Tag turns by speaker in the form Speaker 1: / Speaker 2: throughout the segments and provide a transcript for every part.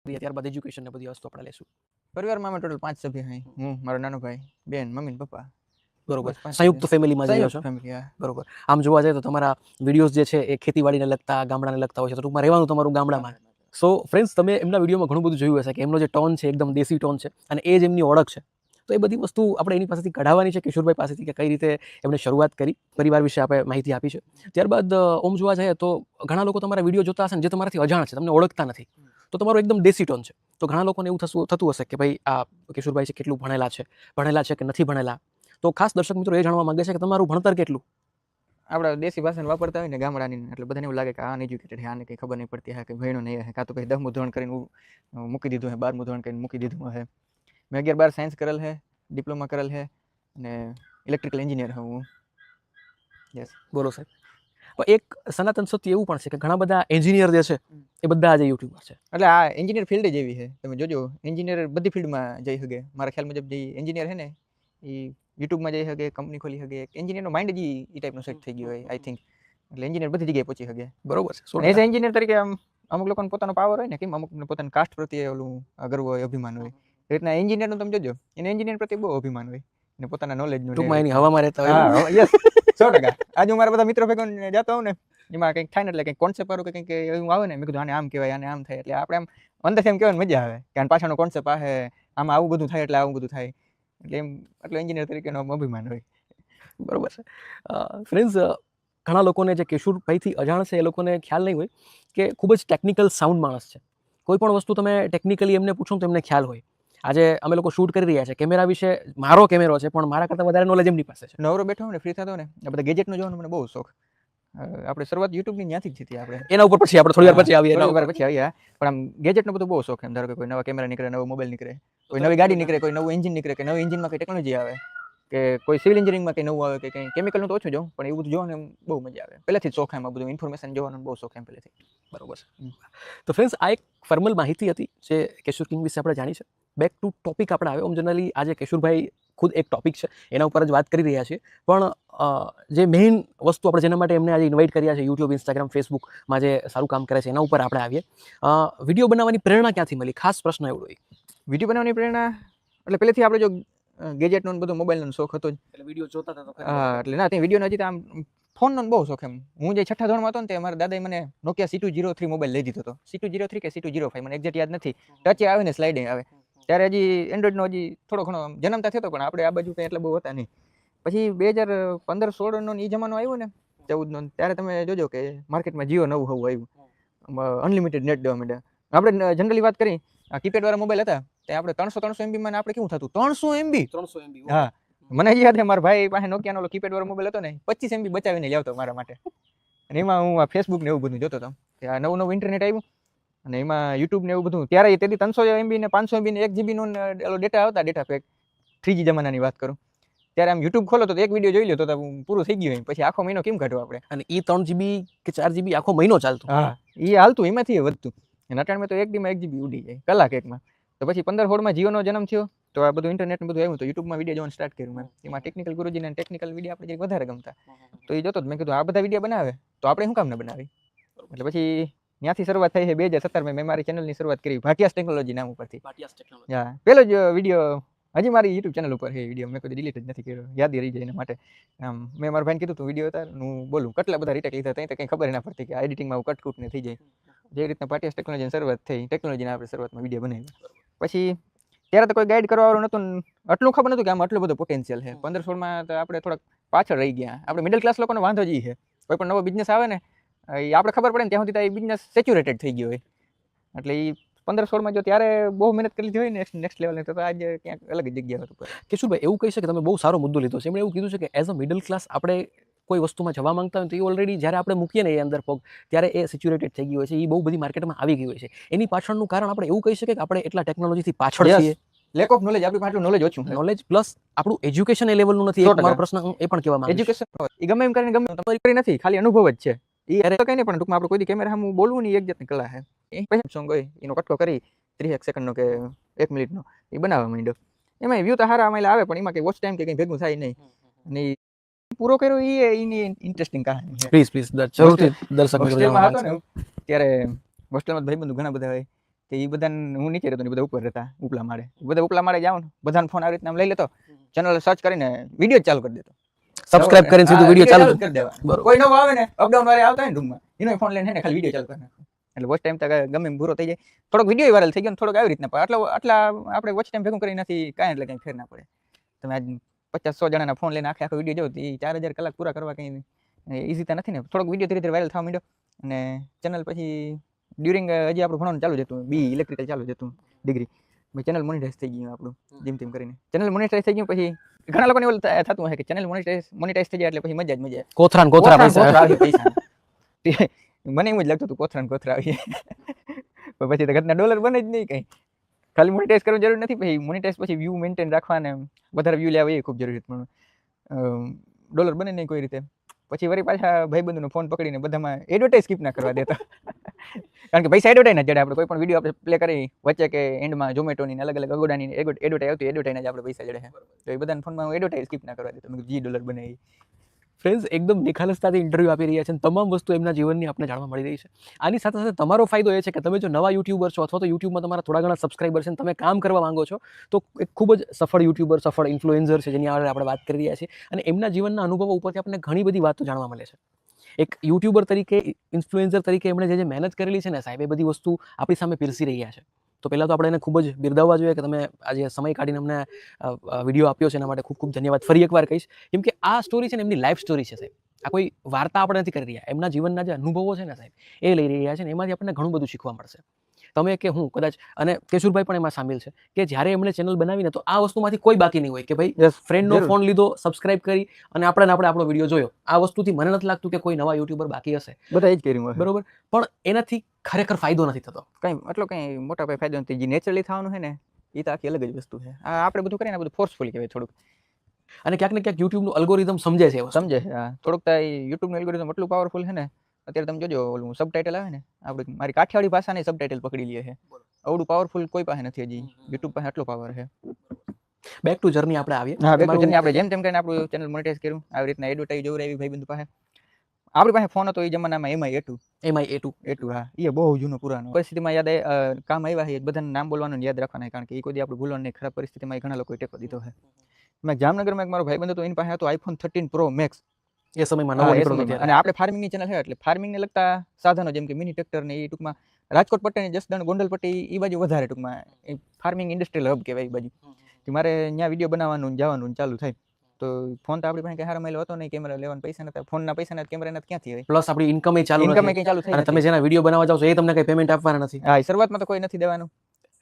Speaker 1: કરીએ ત્યારબાદ એજ્યુકેશન ને બધી વસ્તુ આપણે લેશું.
Speaker 2: પરિવારમાં અમે ટોટલ 5 સભ્ય હઈ. હું, મારો નાનો ભાઈ, બેન, મમ્મી ને પપ્પા.
Speaker 1: બરોબર.
Speaker 2: બસ 5
Speaker 1: સંયુક્ત
Speaker 2: સભ્ય.
Speaker 1: ફેમિલીમાં જ રહો છો.
Speaker 2: સંયુક્ત ફેમિલી. હા.
Speaker 1: બરોબર. આમ જોવા જઈએ તો તમારા વિડીયોઝ જે છે એ ખેતીવાડીને લગતા, ગામડાને લગતા હોય છે, તો ટૂંકમાં રહેવાનું તમારું ગામડામાં. સો ફ્રેન્ડ્સ, તમે એમના વિડીયોમાં ઘણું બધું જોયું હશે કે એમનો જે ટોન છે એકદમ દેશી ટોન છે અને એ જ એમની ઓળખ છે. તો એ બધી વસ્તુ આપણે એની પાસેથી કઢાવવાની છે, કિશોરભાઈ પાસેથી, કે કઈ રીતે એમણે શરૂઆત કરી, પરિવાર વિશે આપણે માહિતી આપી છે. ત્યારબાદ ઓમ જોવા જઈએ તો ઘણા લોકો તમારા વિડીયો જોતા હશે ને જે તમારાથી અજાણ છે, તમને ઓળખતા નથી, તો તમારો એકદમ દેશી ટોન છે. તો ઘણા લોકોને એવું થતું હશે કે ભાઈ આ કિશોરભાઈ છે કેટલું ભણેલા છે કે નથી ભણેલા. તો ખાસ દર્શક મિત્રો એ જાણવા માંગે છે કે તમારું ભણતર કેટલું.
Speaker 2: આપણા દેશી ભાષાને વાપરતા હોય ને ગામડાની, એટલે બધાને એવું લાગે કે આ અનએજ્યુકેટેડ છે, આને કંઈ ખબર નહીં પડતી, હા કે ભણ્યો નહીં હે, કાં તો કંઈ 10મું ધોરણ કરીને મૂકી દીધું હે, 12મું ધોરણ કરીને મૂકી દીધું હે. મેં 11-12 સાયન્સ કરેલ હે, ડિપ્લોમા કરેલ હે અને ઇલેક્ટ્રિકલ એન્જિનિયર હું. યસ.
Speaker 1: બોલો સાહેબ. પણ એક સનાતન સત્ય એવું પણ છે કે ઘણા બધા એન્જિનિયર જે છે એ બધા આજે યુટ્યુબર છે.
Speaker 2: એટલે આ એન્જિનિયર ફિલ્ડ જ એવી છે, તમે જોજો, એન્જિનિયર બધી ફિલ્ડમાં જઈ શકે. મારા ખ્યાલ મુજબ જે એન્જિનિયર છે ને એ યુટ્યુબમાં જઈ શકે, કંપની ખોલી શકે. એન્જિનિયરનો માઇન્ડ જ એ ટાઈપનો સેટ થઈ ગયો હોય, આઈ થિંક. એટલે એન્જિનિયર બધી જગ્યાએ પહોંચી શકે.
Speaker 1: બરોબર છે.
Speaker 2: એઝ એન્જિનિયર તરીકે અમુક લોકોને પોતાનો પાવર હોય ને, કેમ અમુકને પોતાના કાસ્ટ પ્રત્યે ઓલું ગર્વ હોય, અભિમાન હોય. એ રીતના એન્જિનિયરનું તમે જોજો, એને એન્જિનિયર પ્રત્યે બહુ અભિમાન હોય ને પોતાના નોલેજનું.
Speaker 1: ટૂંકમાં એની હવામાં રહેતા હોય.
Speaker 2: હા, યસ, 100%. આજે હું મારા બધા મિત્રો ભેગો જતો હોઉં ને, એમાં કંઈક થાય ને એટલે કંઈક કોન્સેપ્ટ વાળું કંઈક એવું આવે ને, મેં કીધું આને આમ કહેવાય, આને આમ થાય, એટલે આપણે આમ અંદરથી એમ કહેવાની મજા આવે કે આને પાછળનો કોન્સેપ્ટ આવે, આમાં આવું બધું થાય એટલે આવું બધું થાય. એટલે એમ એટલે એન્જિનિયર તરીકેનો અભિમાન હોય.
Speaker 1: બરોબર છે. ફ્રેન્ડ્સ, ઘણા લોકોને જે કિશોરભાઈથી અજાણ છે એ લોકોને ખ્યાલ નહીં હોય કે ખૂબ જ ટેકનિકલ સાઉન્ડ માણસ છે. કોઈ પણ વસ્તુ તમે ટેકનિકલી એમને પૂછો તો એમને ખ્યાલ હોય. આજે અમે લોકો શૂટ કરી રહ્યા છે, કેમેરા વિશે મારો કેમેરો છે પણ મારા કરતાં વધારે નોલેજ એમની પાસે છે.
Speaker 2: નવરો બેઠો હોય ને, ફ્રી થતો ને, આ બધા ગેજેટનો જોવાનો મને બહુ શોખ. આપણે શરૂઆત યુટ્યુબની ત્યાંથી જ થતી. આપણે
Speaker 1: એના ઉપર પછી આપણે થોડી વાર પછી આવીએ.
Speaker 2: થોડી વાર પછી આવીએ. પણ આમ ગેજેટનો બધો બહુ શોખ. એમ ધારો કે કોઈ નવા કેમેરા નીકળે, નવો મોબાઈલ નીકળે, કોઈ નવી ગાડી નીકળે, કોઈ નવું એન્જિન નીકળે, કે નવી એન્જિનમાં કઈ ટેકનોલોજી આવે, કે કોઈ સિવિલ એન્જિનિયરિંગમાં કંઈ નવું આવે, કે કંઈ કેમિકલનું તો ઓછું જોઉં, પણ એવું બધું જોવાનું બહુ મજા આવે. પહેલેથી જ શોખ એમાં બધું ઇન્ફોર્મેશન જોવાનું બહુ શોખ એમ પહેલેથી.
Speaker 1: બરોબર છે. તો ફ્રેન્ડ્સ, આ એક ફોર્મલ માહિતી હતી જે કિશોર કિંગ વિશે આપણે જાણી છે. બેક ટુ ટોપિક આપણે આવ્યો. જનરલી આજે કિશોરભાઈ ખુદ એક ટોપિક છે એના ઉપર જ વાત કરી રહ્યા છીએ, પણ જે મેઇન વસ્તુ આપણે જેના માટે એમને આજે ઇન્વાઇટ કર્યા છે, યુટ્યુબ, ઇન્સ્ટાગ્રામ, ફેસબુકમાં જે સારું કામ કરે છે એના ઉપર આપણે આવીએ. વિડીયો બનાવવાની પ્રેરણા ક્યાંથી મળી? ખાસ પ્રશ્ન એવડો હોય.
Speaker 2: વિડીયો બનાવવાની પ્રેરણા એટલે પહેલેથી આપણે જો ગેજેટનો બધો મોબાઈલનો શોખ હતો જ.
Speaker 1: એટલે વિડીયો જોતા હતા.
Speaker 2: હા, એટલે ના, તે વિડીયો હજી આમ ફોનનો બહુ શોખ એમ. હું જે 6ઠા ધોરણમાં હતો ને તે મારા દાદાએ મને નોકિયા C203 મોબાઈલ લઈ દીધો હતો. C203 કે C205 મને એક્ઝેક્ટ યાદ નથી. ટચ આવે ને સ્લાઇડિંગ આવે. ત્યારે હજી એન્ડ્રોઈડનો હજી થોડો ઘણો જન્મતા થયો, પણ આપણે આ બાજુ કંઈ એટલે બહુ હતા નહીં. પછી 2015-16નો એ જમાનો આવ્યો ને, 14નો, ત્યારે તમે જોજો કે માર્કેટમાં જીઓ નવું આવ્યું, અનલિમિટેડ નેટ દેવા માંડ્યા. આપણે જનરલી વાત કરી, કીપેડ વાળા મોબાઈલ હતા તે આપણે 300 MB માં આપણે કેવું થતું, 300 MB. હા, મને યાદ છે મારા ભાઈ પાસે નોકિયાનો કીપેડ વાળો મોબાઈલ હતો ને, 25 MB બચાવીને લાવતો મારા માટે. અને એમાં હું આ ફેસબુક ને એવું બધું જોતો હતો કે આ નવું ઇન્ટરનેટ આવ્યું અને એમાં યુટ્યુબ ને એવું બધું. ત્યારે તેથી 300 MB ને 500 MB ને 1 GB નો ડેટા આવતા, ડેટા પેક 3G જમાનાની વાત કરું. ત્યારે આમ યુટ્યુબ ખોલો તો એક વિડીયો જોઈ લો તો પૂરું થઈ ગયું. પછી આખો મહિનો કેમ કાઢવો આપણે?
Speaker 1: અને એ 3 GB કે 4 GB આખો મહિનો ચાલતું.
Speaker 2: હા, એ હાલતું, એમાંથી વધતું. અને અટાણમાં તો 1 દી માં 1 GB ઉડી જાય, કલાક એકમાં. તો પછી 15-16માં જીઓનો જન્મ થયો તો આ બધું ઇન્ટરનેટ બધું આવ્યું, તો યુટ્યુબમાં વિડીયો જોવાનું સ્ટાર્ટ કર્યું. એમાં ટેકનિકલ ગુરુજીના ટેકનિકલ વિડીયો આપણે વધારે ગમતા, તો એ જોતો. મેં કીધું આ બધા વિડીયો બનાવે તો આપણે શું કામ ન બનાવી? એટલે પછી ત્યાંથી શરૂઆત થઈ છે. 2017માં મેં મારી ચેનલની શરૂઆત કરી, ભાટિયાસ ટેકનોલોજી નામ ઉપરથી. હા, પહેલો જ વિડીયો હજી મારી યુટ્યુબ ચેનલ ઉપર છે વિડીયો. મેં કોઈ ડિલીટ જ નથી કર્યો, યાદી રહી જાય એના માટે. આમ મેં મારા ભાઈને કીધું તું વિડીયો ઉતાર, હું બોલું. કેટલા બધા રીટેક લીધા ત્યાં તો કંઈ ખબર ના પડતી કે આ એડિટિંગમાં કટકૂટ ને થઈ જાય. જે રીતના ભાટિયાસ ટેકનોલોજીની શરૂઆત થઈ, ટેકનોલોજીના આપણે શરૂઆતમાં વિડીયો બનાવ્યા. પછી ત્યારે તો કોઈ ગાઈડ કરવાવાળું નહોતું, આટલું ખબર નહોતું કે આમાં આટલું બધું પોટેન્શિયલ છે. 15-16માં તો આપણે થોડાક પાછળ રહી ગયા. આપણે મિડલ ક્લાસ લોકોનો વાંધો જ છે, કોઈ પણ નવો બિઝનેસ આવે ને એ આપણે ખબર પડે ને ત્યાં સુધી એ બિઝનેસ સેચ્યુરેટેડ થઈ ગયો હોય. એટલે એ 15-16માં જો ત્યારે બહુ મહેનત કરી લીધી હોય ને નેક્સ્ટ લેવલની, તો આજે ક્યાંક અલગ જ જગ્યા હતું.
Speaker 1: કિશોરભાઈ, એવું કહી શકે, તમે બહુ સારો મુદ્દો લીધો છે. એમણે એવું કીધું છે કે એઝ અ મિડલ ક્લાસ આપણે કોઈ વસ્તુમાં જવા માંગતા હોય તો એ ઓલરેડી જ્યારે આપણે મૂકીએ ને એ અંદર પગ, ત્યારે એ સેચ્યુરેટેડ થઈ ગયું હોય છે, એ બહુ બધી માર્કેટમાં આવી ગઈ હોય છે. એની પાછળનું કારણ આપણે એવું કહી શકીએ કે આપણે એટલા ટેકનોલોજીથી પાછળ છીએ.
Speaker 2: લેક ઓફ નોલેજ, આપણી પાસે નોલેજ ઓછું.
Speaker 1: નોલેજ પ્લસ આપણું એજ્યુકેશન એ લેવલનું નથી. મારો પ્રશ્ન એ પણ કહેવા માંગુ છું.
Speaker 2: એજ્યુકેશન એ ગમે એમ કરીને ગમે તમારી કરી નથી, ખાલી અનુભવ જ છે. એ તો કંઈ નહીં, પણ ટૂંકમાં આપણે કોઈ કેમેરા સામે બોલવું નહીં, એક જાતની કલા છે. એ પછી સોંગ હોય એનો કટકો કરી 30 સેકન્ડનો કે 1 મિનિટનો એ બનાવવા માંડ્યો. એમાં વ્યૂ તો સારા આમાં આવે, પણ એમાં કંઈ વોચ ટાઈમ કે કંઈ ભેગું થાય નહીં. અને પૂરો કર્યો એ એની ઇન્ટરેસ્ટિંગ કહાની છે.
Speaker 1: પ્લીઝ જરૂરથી દર્શક મિત્રો
Speaker 2: હોસ્ટેલમાં હતો ને ત્યારે હોસ્ટેલમાં ભાઈબંધો ઘણા બધા હોય. તો એ બધા હું નીચે રહેતો ને બધા ઉપર રહેતા ઉપલા માળે. બધા ઉપલા માળે જાઉં ને બધાનો ફોન આવી રીતના આમ લઈ લેતો, ચેનલ સર્ચ કરીને વિડીયો ચાલુ કરી દેતો.
Speaker 1: સબસ્ક્રાઇબ કરીને સીધું વિડીયો ચાલુ
Speaker 2: કરી દેવા.
Speaker 1: બરોબર.
Speaker 2: કોઈ નવો આવે ને અપડાઉન વાળા આવતા હોય ને રૂમમાં, એનો ફોન લઈને ખાલી વિડીયો ચાલુ કરી નાખો. એટલે વોચ ટાઈમ તો ગમે એમ પૂરો થઈ જાય. થોડોક વિડીયો વાયરલ થઈ ગયો ને થોડોક આવી રીતના, પણ આટલા આપણે વોચ ટાઈમ ભેગું કરી નથી કાંઈ, એટલે કંઈ ફેર ના પડે. તમે આજ 50-100 જણાના ફોન લઈને આખો વિડીયો જોવો તો એ 4000 કલાક પૂરા કરવા કંઈ ઈઝી તો નથી ને. થોડોક વિડીયો ધીરે ધીરે વાયરલ થવા માંડ્યો અને ચેનલ પછી ડ્યુરિંગ હજી આપણું ભણવાનું ચાલુ જ હતું, બી ઇલેક્ટ્રિકલ ચાલુ જ હતું ડિગ્રી, ચેનલ મોનિટાઈઝ થઈ ગયું આપણું જેમ તેમ કરીને. ચેનલ મોનિટાઈઝ થઈ ગયું પછી ઘણા લોકોને એવું થતું હોય કે ચેનલ મોનિટાઈઝ થઈ જાય એટલે પછી મજા જ મજા.
Speaker 1: કોથરા પૈસા.
Speaker 2: મને એમ જ લાગતું હતું કોથરા આવી પણ પછી તો ઘરના ડોલર બને જ નહીં કંઈ. ખાલી મોનિટાઈઝ કરવાની જરૂર નથી, પછી મોનિટાઈઝ પછી વ્યૂ મેન્ટેન રાખવા ને વધારે વ્યૂ લેવા એ ખૂબ જરૂરી પણ ડોલર બને નહીં કોઈ રીતે. પછી વળી પાછા ભાઈબંધોનો ફોન પકડીને બધામાં એડવર્ટાઈઝ સ્કીપ ના કરવા દેતા, કારણ કે પૈસા એડવર્ટાઈઝ ના જડે. આપણે કોઈ પણ વિડીયો આપણે પ્લે કરી વચ્ચે કે એન્ડમાં ઝોમેટોની અલગ અલગ અગોડાની એડવર્ટાઈઝ આવતી, એડવર્ટાઈઝ આપણે પૈસા જડે છે. તો એ બધાના ફોનમાં હું એડવર્ટાઈઝ સ્કીપ ના કરવા દેતો, મેં જી ડોલર બને.
Speaker 1: ફ્રેન્ડ્સ એકદમ નિખાલસતાથી ઇન્ટરવ્યૂ આપી રહ્યા છે અને તમામ વસ્તુ એમના જીવનની આપણે જાણવા મળી રહી છે. આની સાથે સાથે તમારો ફાયદો એ છે કે તમે જો નવા યુટ્યુબર છો અથવા તો યુટ્યુબમાં તમારા થોડા ઘણા સબસ્ક્રાઈબર છે અને તમે કામ કરવા માંગો છો, તો એક ખૂબ જ સફળ યુટ્યુબર, સફળ ઇન્ફ્લુએન્સર છે જેની આપણે વાત કરી રહ્યા છીએ અને એમના જીવનના અનુભવો ઉપરથી આપણને ઘણી બધી વાતો જાણવા મળે છે. એક યુટ્યુબર તરીકે, ઇન્ફ્લુએન્સર તરીકે એમણે જે મહેનત કરેલી છે ને સાહેબ, એ બધી વસ્તુ આપણી સામે પીરસી રહ્યા છે. તો પહેલાં તો આપણે એને ખૂબ જ બિરદાવવા જોઈએ કે તમે આજે સમય કાઢીને અમને વિડીયો આપ્યો છે, એના માટે ખૂબ ખૂબ ધન્યવાદ. ફરી એકવાર કહીશ કેમ કે આ સ્ટોરી છે ને એમની લાઈફ સ્ટોરી છે સાહેબ. આ કોઈ વાર્તા આપણે નથી કરી રહ્યા, એમના જીવનના જે અનુભવો છે ને સાહેબ એ લઈ રહ્યા છે ને એમાંથી આપણને ઘણું બધું શીખવા મળશે. તમે કે હું કદાચ, અને કેશુરભાઈ પણ એમાં સામેલ છે કે જ્યારે એમણે ચેનલ બનાવીને તો આ વસ્તુમાંથી કોઈ બાકી નહીં હોય કે ભાઈ ફ્રેન્ડનો ફોન લીધો, સબસ્ક્રાઇબ કરી અને આપણે આપણો વિડીયો જોયો. આ વસ્તુથી મને નથી લાગતું કે કોઈ નવા યુટ્યુબર બાકી હશે.
Speaker 2: બધા જ કર્યું
Speaker 1: બરોબર, પણ એનાથી ખરેખર ફાયદો નથી થતો.
Speaker 2: કંઈ એટલો કંઈ મોટા પાયે ફાયદો નથી. જે નેચરલી થવાનું છે ને એ તો આખી અલગ જ વસ્તુ છે. આ આપણે બધું કરીએ ને બધું ફોર્સફુલ કહેવાય થોડુંક.
Speaker 1: અને ક્યાંક ને ક્યાંક યુટ્યુબનું અલ્ગોરિધમ સમજે છે,
Speaker 2: સમજે છે. હા, થોડુંક તો યુટ્યુબનું એલ્ગોરિધમ એટલું પાવરફુલ છે ને. અત્યારે તમે જોજો ઓલું સબટાઇટલ આવે ને, આપણે મારી કાઠિયાવાડી ભાષાની સબટાઇટલ પકડી લે છે. આવડું પાવરફુલ કોઈ પાસે નથી હજી. યુટ્યુબ પાસે આટલો પાવર છે.
Speaker 1: બેક ટુ જર્ની આપણે આવીએ.
Speaker 2: હા, બેક ટુ જર્ની આપણે જેમ તેમ કરીને આપણું ચેનલ મોનેટાઈઝ કર્યું. આવી રીતના એડવર્ટાઈઝ જોવરાવી ભાઈબંધ પાસે. આપણી પાસે ફોન હતો એ જમાનામાં MI A2. હા, એ બહુ જૂનો પુરાનો. પરિસ્થિતિમાં યાદ કામ આવ્યા છે, બધાને નામ બોલવાનું યાદ રાખવાના, કારણ કે એ કોઈ દી આપણે ભૂલવાનું નહીં. ખરાબ પરિસ્થિતિમાં ઘણા લોકોએ ટેકો દીધો છે. મેં જામનગરમાં એક મારો ભાઈબંધ હતો, એની પાસે હતો iPhone 13 Pro Max.
Speaker 1: એ સમયમાં નવો નીકળ્યો હતો.
Speaker 2: અને આપણે ફાર્મિંગની ચેનલ છે એટલે ફાર્મિંગને લગતા સાધનો જેમ કે મિની ટ્રેક્ટર ને એ ટૂંકમાં રાજકોટ પટ્ટી, જસદણ, ગોંડલ પટ્ટી એ બાજુ વધારે ટૂંકમાં ફાર્મિંગ ઇન્ડસ્ટ્રીયલ હબ કહેવાય એ બાજુ. મારે ત્યાં વિડીયો બનાવવાનું જવાનું ચાલુ થાય તો ફોન તો આપણી પાસે હારા માઇલો હતો નહીં, કેમેરા લેવાના પૈસા નતા, ફોનના પૈસા નથી, કેમેરા નથી, ક્યાંથી હોય?
Speaker 1: પ્લસ આપણી ઇન્કમ ચાલુ
Speaker 2: થઈ
Speaker 1: અને તમે જેના વિડીયો બનાવવા જાવ છો એ તમને કઈ પેમેન્ટ આપવાના નથી.
Speaker 2: હા, શરૂઆતમાં તો કોઈ નથી દેવાનું.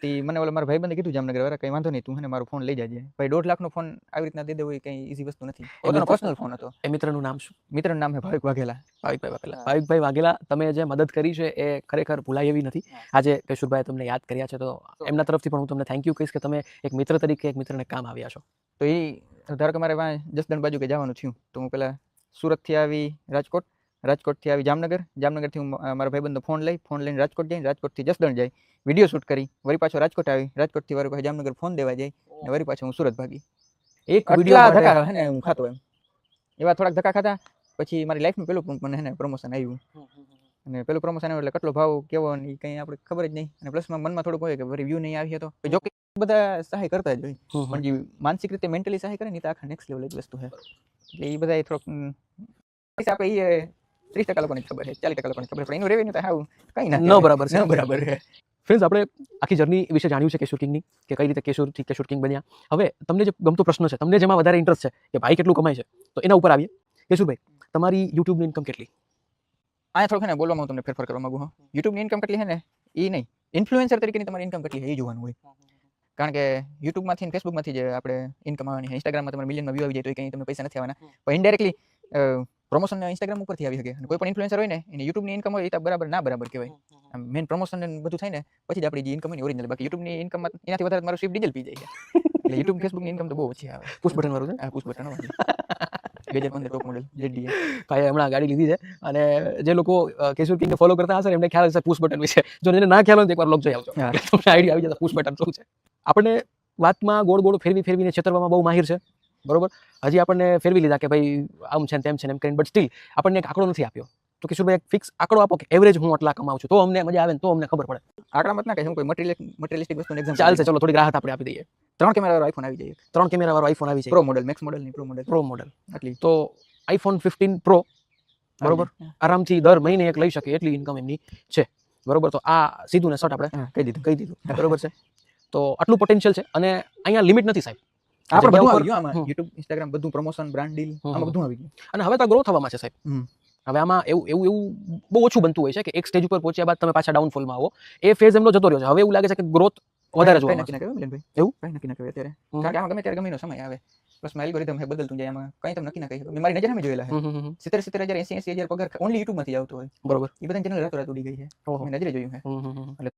Speaker 2: તે મને ઓલા મારા ભાઈબંધે કીધું જામનગર વાળા, કઈ વાંધો નહીં, તું હે મારો ફોન લઈ જાજે. ભાઈ 1.5 લાખનો ફોન આવી રીતના દે દેવો એ કઈ ઈઝી વસ્તુ નથી. પોતાનો પર્સનલ ફોન હતો.
Speaker 1: એ મિત્રનું નામ શું?
Speaker 2: મિત્રનું નામ છે ભાવિક વાઘેલા.
Speaker 1: ભાવિકભાઈ વાઘેલા, તમે જે મદદ કરી છે એ ખરેખર ભૂલાય એવી નથી. આજે કેશુરભાઈ તમને યાદ કર્યા છે તો એમના તરફથી પણ હું તમને થેન્ક યુ કહીશ કે તમે એક મિત્ર તરીકે એક મિત્રને કામ આવ્યા છો.
Speaker 2: તો એ ધારો કે મારે જસદણ બાજુ કે જવાનું થયું તો હું પેલા સુરતથી આવી રાજકોટ, રાજકોટથી આવી જામનગર, જામનગરથી હું મારા ભાઈબંધનો ફોન લઈને રાજકોટ જઈને, રાજકોટથી જસદણ જાય, વિડીયો શૂટ કરી, વળી પાછો રાજકોટ આવી, રાજકોટથી વળી પાછો જામનગર ફોન દેવા જાય, અને વળી પાછો હું સુરત ભાગી. એક વિડીયો ધક્કા હે ને હું ખાતો એમ. એવા થોડાક ધક્કા ખાતા પછી મારી લાઈફનું પેલું મને હે ને પ્રમોશન આવ્યું. અને પેલું પ્રમોશન આવ્યું એટલે કેટલો ભાવ કેવો એ કંઈ આપણે ખબર જ નહીં. અને પ્લસમાં મનમાં થોડુંક હોય કે વળી વ્યૂ નહીં આવી તો જો કે બધા સહાય કરતા જ હોય, પણ જે માનસિક રીતે મેન્ટલી સહાય કરે ને તો આખા નેક્સ્ટ લેવલ જ વસ્તુ છે. એટલે એ બધા થોડોક આપણે એ 30% લોકોને ખબર છે, 40% લોકોને ખબર છે, પણ એનું રેવન્યુ તો હાવ કંઈ ના બરાબર છે.
Speaker 1: ફ્રેન્ડ્સ, આપણે આખી જર્ની વિશે જાણ્યું છે કેશુર કિંગની, કે કઈ રીતે કેશુરથી કેશુર કિંગ બન્યા. હવે તમને જે ગમતો પ્રશ્ન છે, તમને જેમાં વધારે ઇન્ટરેસ્ટ છે કે ભાઈ કેટલું કમાય છે, તો એના ઉપર આવીએ. કેશુરભાઈ, તમારી યુટ્યુબની ઇન્કમ કેટલી?
Speaker 2: અહીંયા થોડુંક ને બોલવામાં હું તમને ફેરફાર કરવા માંગુ. યુટ્યુબની ઇન્કમ કેટલી છે ને એ નહીં, ઇન્ફ્લુએન્સર તરીકેની તમારી ઇન્કમ કેટલી છે એ જોવાનું હોય. કારણ કે યુટ્યુબમાંથી ને ફેસબુકમાંથી જે આપણે ઇન્કમ આવવાની છે, ઇન્સ્ટાગ્રામમાં તમારે મિલિયનમાં વ્યૂ આવી જાય તો કંઈ તમને પૈસા નથી આવવાના, પણ ઇનડાયરેક્ટલી પ્રમોશન ઇન્સ્ટાગ્રામ ઉપરથી આવી શકે. અને કોઈ પણ ઇન્ફ્લુએન્સર હોય ને એની યુટ્યુબની ઇન્કમ હોય એ તો બરાબર ના બરાબર કહેવાય. મેન પ્રમોશન ને બધું થાય ને પછી જ આપણી જે ઇન્કમ હોય ને ઓરિજિનલ. બાકી યુટ્યુબની ઇન્કમ એનાથી વધારે મારું સ્વીપ ડીઝલ પી જાય છે. એટલે યુટ્યુબ ફેસબુકની ઇન્કમ તો બહુ ઓછી આવે.
Speaker 1: પુશ બટન વાળું છે?
Speaker 2: હા, પુશ બટન વાળું. 2015 ટોપ મોડેલ ZDA.
Speaker 1: ભાઈ હમણાં ગાડી લીધી છે અને જે લોકો કેશુર કિંગને ફોલો કરતા હશે એમને ખ્યાલ હશે પુશ બટન વિશે. જો એને ના ખ્યાલ હોય તો એકવાર લોક જોઈ આવજો, તમને આઈડિયા આવી જશે પુશ બટન શું છે. આપણને વાતમાં ગોળ ગોળ ફેરવીને છેતરવામાં બહુ માહિર છે, બરોબર. હજી આપણને ફેરવી લીધા કે ભાઈ આમ છે તેમ છે એમ કરીને, બટ સ્ટીલ આપણને એક આંકડો નથી આપ્યો. તો કિશોરભાઈ એક ફિક્સ આંકડો આપો કે એવરેજ હું આટલા કમાઉં છું, તો અમને મજા આવે ને તો અમને ખબર પડે.
Speaker 2: આંકડા મત ના કહે, હું કોઈ મટીરિયલિસ્ટિક વસ્તુનું એક્ઝામ્પલ
Speaker 1: ચાલશે, ચલો થોડીક રાહત આપણે આપી દઈએ.
Speaker 2: 3 કેમેરા વાળો આઈફોન આવી જાય,
Speaker 1: 3 કેમેરા વાળો આઈફોન આવી જાય,
Speaker 2: પ્રો મોડલ, મેક્સ મોડલ નહીં, પ્રો મોડલ,
Speaker 1: પ્રો મોડલ.
Speaker 2: આટલી
Speaker 1: તો આઈફોન 15 પ્રો બરોબર આરામથી દર મહિને એક લઈ શકે એટલી ઇન્કમ એમની છે. બરોબર, તો આ સીધું ને સટ આપણે
Speaker 2: હા, કહી દીધું.
Speaker 1: બરોબર છે. તો આટલું પોટેન્શિયલ છે અને અહીંયા લિમિટ નથી સાહેબ.
Speaker 2: આપણે બધું
Speaker 1: જગ્યા
Speaker 2: આવી ગયું આમાં,
Speaker 1: હમ.
Speaker 2: YouTube, Instagram બધું પ્રમોશન, બ્રાન્ડ ડીલ, આમાં બધું આવી ગયું.
Speaker 1: અને હવે તો ગ્રો થવામાં છે સાહેબ.
Speaker 2: હમ.
Speaker 1: હવે આમાં એવું બહુ ઓછું બનતું હોય છે કે એક સ્ટેજ ઉપર પહોંચ્યા બાદ તમે પાછા ડાઉનફોલમાં આવો. એ ફેઝ એમનો જતો રહ્યો છે. હવે એવું લાગે છે કે ગ્રોથ વધારે જોવા
Speaker 2: કઈ
Speaker 1: મળશે.
Speaker 2: નક્કી ના કહેવાય મિલનભાઈ,
Speaker 1: એવું?
Speaker 2: કઈ નક્કી ના કહેવાય અત્યારે,
Speaker 1: હમ.
Speaker 2: કારણ કે આમાં ગમે ત્યારે ગમે એનો સમય આવે, પ્લસ એલ્ગોરિધમ હે બદલતું જાય, આમાં કઈ તમે નક્કી ના કહી શકો. મેં મારી નજર સામે જોયેલા છે, 70,000 80,000 પગાર ઓનલી યુટ્યુબ માંથી આવતો હોય,
Speaker 1: બરોબર.
Speaker 2: એ બધા ચેનલ રાતો રાત ઉડી ગઈ છે,
Speaker 1: ઓહો.
Speaker 2: મેં નજરે જોયું છે.
Speaker 1: એટલે